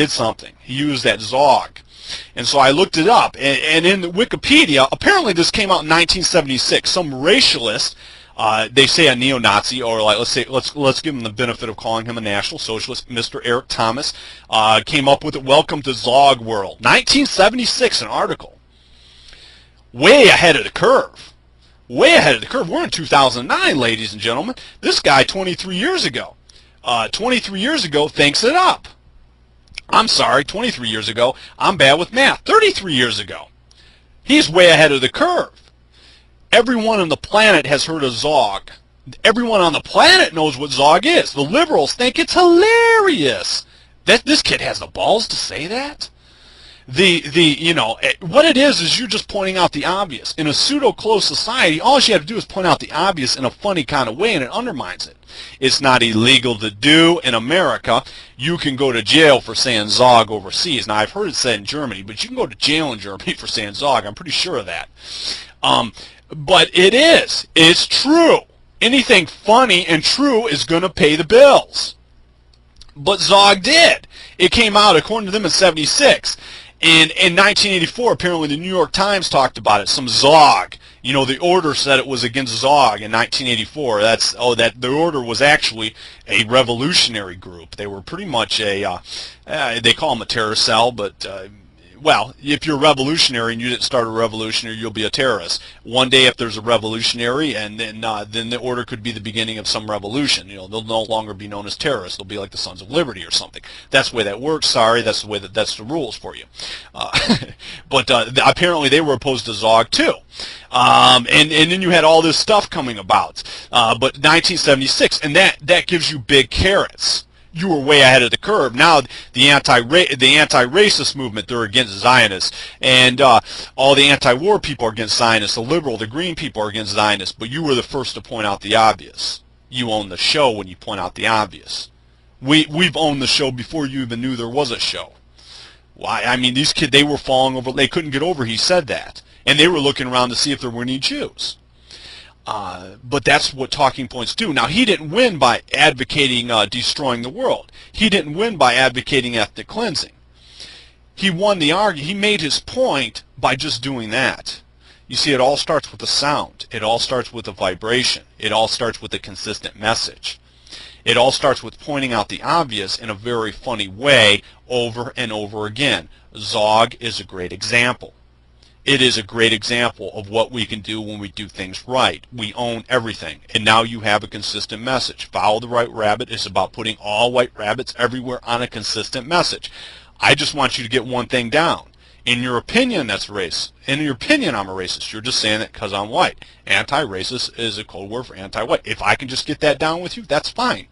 did something. He used that Zog. And so I looked it up, and in Wikipedia, apparently this came out in 1976. Some racialist, they say a neo-Nazi, or like let's give him the benefit of calling him a National Socialist, Mr. Eric Thomas, came up with it. Welcome to Zog World, 1976, an article. Way ahead of the curve. Way ahead of the curve. We're in 2009, ladies and gentlemen. This guy, 23 years ago, thinks it up. I'm sorry, 23 years ago. I'm bad with math. 33 years ago. He's way ahead of the curve. Everyone on the planet has heard of Zog. Everyone on the planet knows what Zog is. The liberals think it's hilarious. That this kid has the balls to say that? You know, what it is you're just pointing out the obvious. In a pseudo-closed society, all you have to do is point out the obvious in a funny kind of way, and it undermines it. It's not illegal to do in America. You can go to jail for saying Zog overseas. Now, I've heard it said in Germany, but you can go to jail in Germany for saying Zog. I'm pretty sure of that. But it is. It's true. Anything funny and true is going to pay the bills. But Zog did. It came out, according to them, in 76. And in 1984, apparently the New York Times talked about it, some Zog. You know, the order said it was against Zog in 1984. That the order was actually a revolutionary group. They were pretty much they call them a terror cell, but well, if you're a revolutionary and you didn't start a revolution, you'll be a terrorist. One day, if there's a revolutionary, and then the order could be the beginning of some revolution. You know, they'll no longer be known as terrorists. They'll be like the Sons of Liberty or something. That's the way that works. Sorry, that's the way that's the rules for you. But apparently, they were opposed to Zog too. And then you had all this stuff coming about. But 1976, and that gives you big carrots. You were way ahead of the curve. Now the anti-racist movement, they're against Zionists, and all the anti-war people are against Zionists. The liberal, the green people are against Zionists. But you were the first to point out the obvious. You own the show when you point out the obvious. We've owned the show before you even knew there was a show. Why? I mean, these kids, they were falling over. They couldn't get over. He said that, and they were looking around to see if there were any Jews. But that's what talking points do. Now, he didn't win by advocating destroying the world. He didn't win by advocating ethnic cleansing. He won the argument. He made his point by just doing that. You see, it all starts with a sound. It all starts with a vibration. It all starts with a consistent message. It all starts with pointing out the obvious in a very funny way over and over again. Zog is a great example. It is a great example of what we can do when we do things right. We own everything. And now you have a consistent message. Follow the White Rabbit is about putting all white rabbits everywhere on a consistent message. I just want you to get one thing down. In your opinion, that's race. In your opinion, I'm a racist. You're just saying that because I'm white. Anti-racist is a code word for anti-white. If I can just get that down with you, that's fine.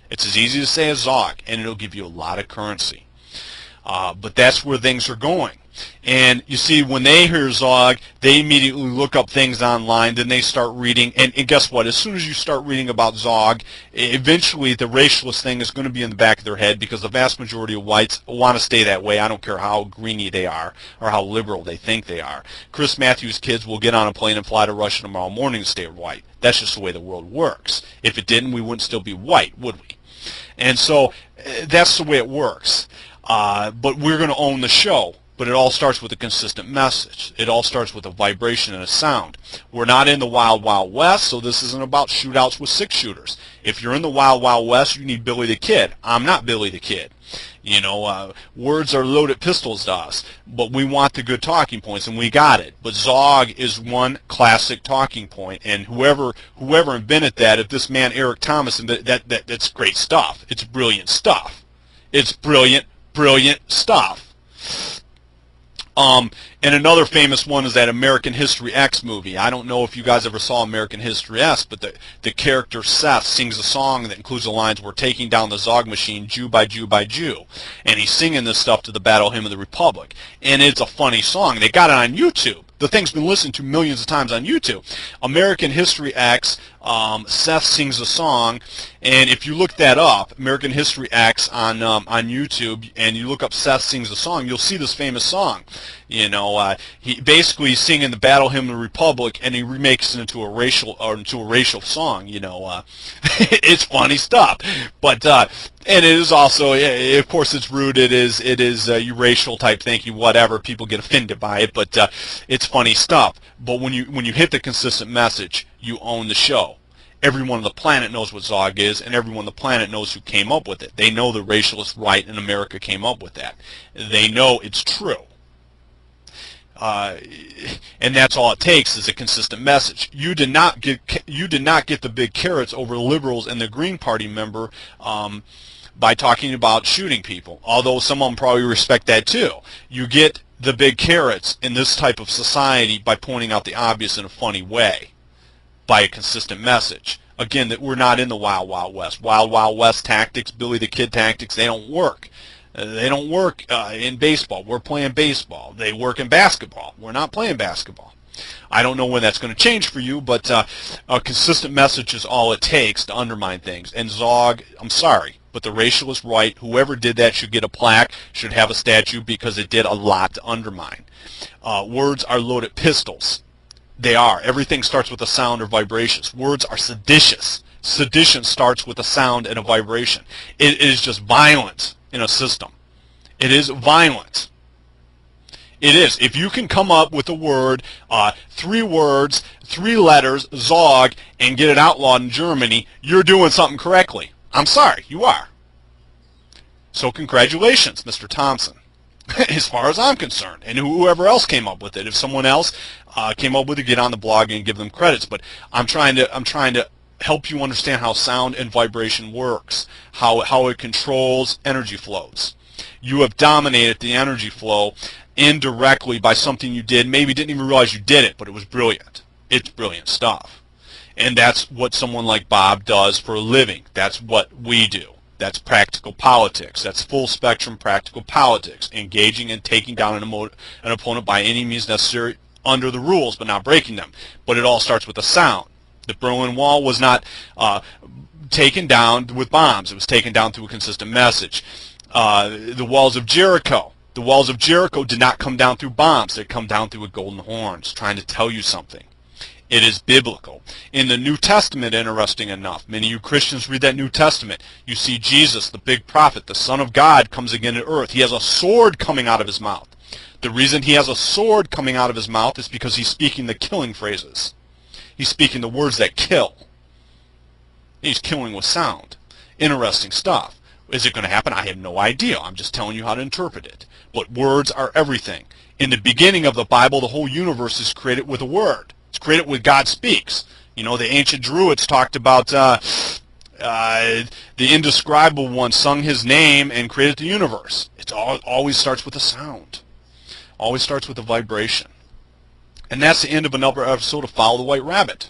It's as easy to say as Zog, and it'll give you a lot of currency. But that's where things are going. And you see, when they hear Zog, they immediately look up things online, then they start reading, and guess what? As soon as you start reading about Zog, eventually the racialist thing is going to be in the back of their head, because the vast majority of whites want to stay that way. I don't care how greeny they are or how liberal they think they are. Chris Matthews' kids will get on a plane and fly to Russia tomorrow morning to stay white. That's just the way the world works. If it didn't, we wouldn't still be white, would we? And so that's the way it works. But we're going to own the show. But it all starts with a consistent message. It all starts with a vibration and a sound. We're not in the Wild Wild West, so this isn't about shootouts with six-shooters. If you're in the Wild Wild West, you need Billy the Kid. I'm not Billy the Kid. You know, words are loaded pistols to us, but we want the good talking points, and we got it. But Zog is one classic talking point, and whoever invented that, if this man Eric Thomas invented that's great stuff. It's brilliant stuff. It's brilliant stuff. And another famous one is that American History X movie. I don't know if you guys ever saw American History X, but the character Seth sings a song that includes the lines, "We're taking down the Zog machine, Jew by Jew by Jew." And he's singing this stuff to the Battle Hymn of the Republic. And it's a funny song. They got it on YouTube. The thing's been listened to millions of times on YouTube. American History X, Seth sings a song, and if you look that up, American History X on YouTube, and you look up Seth sings a song, you'll see this famous song. You know, he basically is singing the Battle Hymn of the Republic, and he remakes it into a racial song. You know, it's funny stuff. But And it is also, of course, it's rooted. It is racial type thinking, whatever. People get offended by it, but it's funny stuff. But when you hit the consistent message, you own the show. Everyone on the planet knows what Zog is, and everyone on the planet knows who came up with it. They know the racialist right in America came up with that. They know it's true. And that's all it takes is a consistent message. You did not get the big carrots over liberals and the Green Party member by talking about shooting people, although some of them probably respect that too. You get the big carrots in this type of society by pointing out the obvious in a funny way, by a consistent message. Again, that we're not in the Wild Wild West. Wild Wild West tactics, Billy the Kid tactics, they don't work. They don't work in baseball. We're playing baseball. They work in basketball. We're not playing basketball. I don't know when that's going to change for you, but a consistent message is all it takes to undermine things. And Zog, I'm sorry, but the racialist right, whoever did that should get a plaque, should have a statue, because it did a lot to undermine. Words are loaded pistols. They are. Everything starts with a sound or vibrations. Words are seditious. Sedition starts with a sound and a vibration. It is just violence in a system. It is violent. It is. If you can come up with a word, 3 words, 3 letters, Zog, and get it outlawed in Germany, you're doing something correctly. I'm sorry, you are. So congratulations, Mr. Thompson, as far as I'm concerned, and whoever else came up with it. If someone else came up with it, get on the blog and give them credits. But I'm trying to help you understand how sound and vibration works, how it controls energy flows. You have dominated the energy flow indirectly by something you did. Maybe didn't even realize you did it, but it was brilliant. It's brilliant stuff. And that's what someone like Bob does for a living. That's what we do. That's practical politics. That's full spectrum practical politics, engaging and taking down an opponent by any means necessary under the rules, but not breaking them. But it all starts with a sound. The Berlin Wall was not taken down with bombs. It was taken down through a consistent message. The walls of Jericho. The walls of Jericho did not come down through bombs. They come down through a golden horns, trying to tell you something. It is biblical. In the New Testament, interesting enough, many of you Christians read that New Testament. You see Jesus, the big prophet, the Son of God, comes again to earth. He has a sword coming out of his mouth. The reason he has a sword coming out of his mouth is because he's speaking the killing phrases. He's speaking the words that kill. He's killing with sound. Interesting stuff. Is it going to happen? I have no idea. I'm just telling you how to interpret it. But words are everything. In the beginning of the Bible, the whole universe is created with a word. It's created when God speaks. You know, the ancient Druids talked about the indescribable one sung his name and created the universe. It always starts with a sound. Always starts with a vibration. And that's the end of another episode of Follow the White Rabbit.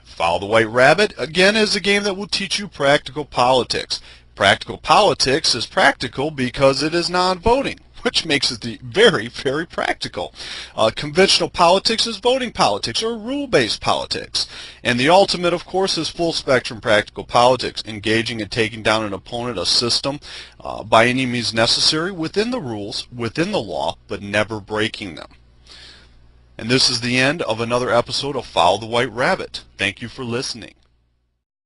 Follow the White Rabbit, again, is a game that will teach you practical politics. Practical politics is practical because it is non-voting, which makes it very, very practical. Conventional politics is voting politics or rule-based politics. And the ultimate, of course, is full-spectrum practical politics, engaging and taking down an opponent, a system, by any means necessary, within the rules, within the law, but never breaking them. And this is the end of another episode of Follow the White Rabbit. Thank you for listening.